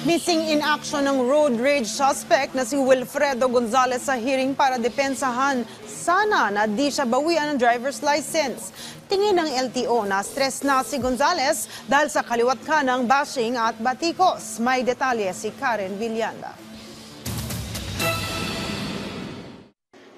Missing in action ng road rage suspect na si Wilfredo Gonzalez sa hearing para depensahan. Sana na di siya bawian ng driver's license. Tingin ng LTO na stress na si Gonzalez dahil sa kaliwat ka ng bashing at batikos. May detalye si Karen Villanda.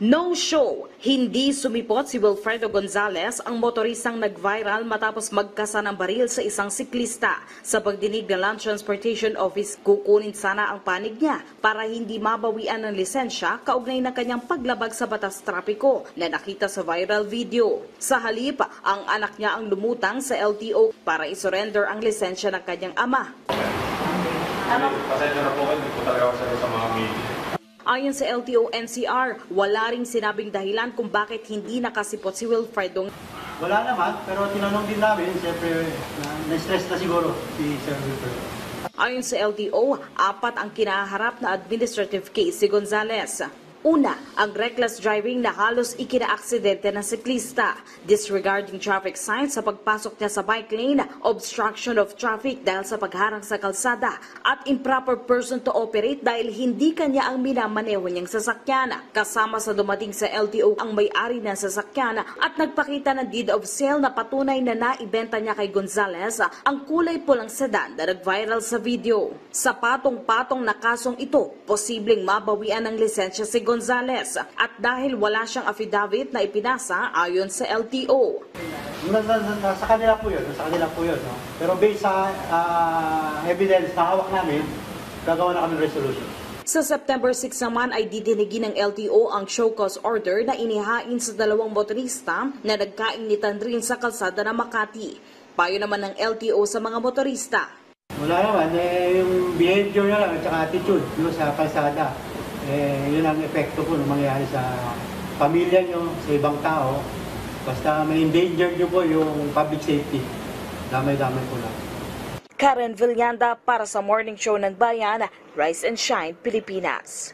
No show, hindi sumipot si Wilfredo Gonzalez, ang motoristang nag-viral matapos magkasa ng baril sa isang siklista. Sa pagdinig ng Land Transportation Office, kukunin sana ang panig niya para hindi mabawian ng lisensya kaugnay ng kanyang paglabag sa batas trapiko na nakita sa viral video. Sa halip, ang anak niya ang lumutang sa LTO para isurrender ang lisensya ng kanyang ama. Pasensya na po kayo, hindi po talaga ako sa mga media. Ayon sa LTO-NCR, wala ring sinabing dahilan kung bakit hindi nakasipot si Wilfredo. Wala naman, pero tinanong din namin, siyempre, na-stress na siguro si Sir Wilfredo. Ayon sa LTO, 4 ang kinaharap na administrative case si Gonzalez. Una, ang reckless driving na halos ikinaaksidente ng siklista, disregarding traffic signs sa pagpasok niya sa bike lane, obstruction of traffic dahil sa pagharang sa kalsada, at improper person to operate dahil hindi kanya ang minamaneho niyang sasakyan. Kasama sa dumating sa LTO ang may-ari ng sasakyan at nagpakita ng deed of sale na patunay na naibenta niya kay Gonzalez ang kulay pulang sedan na nag-viral sa video. Sa patong-patong na kasong ito, posibleng mabawian ng lisensya si Gonzalez at dahil wala siyang affidavit na ipinasa ayon sa LTO. Sa kanila po yun, no? Pero based sa evidence na hawak namin, gagawa na kami resolution. Sa September 6 naman ay didinigin ng LTO ang show cause order na inihain sa 2 motorista na nagkainitan rin sa kalsada ng Makati. Payo naman ng LTO sa mga motorista. Wala naman, yung behavior na lang at saka attitude sa kalsada. Yun ang epekto po ng mangyayari sa pamilya nyo, sa ibang tao. Basta may endanger nyo po yung public safety. Damay-damay po lang. Karen Villanda para sa Morning Show ng Bayan, Rise and Shine, Pilipinas.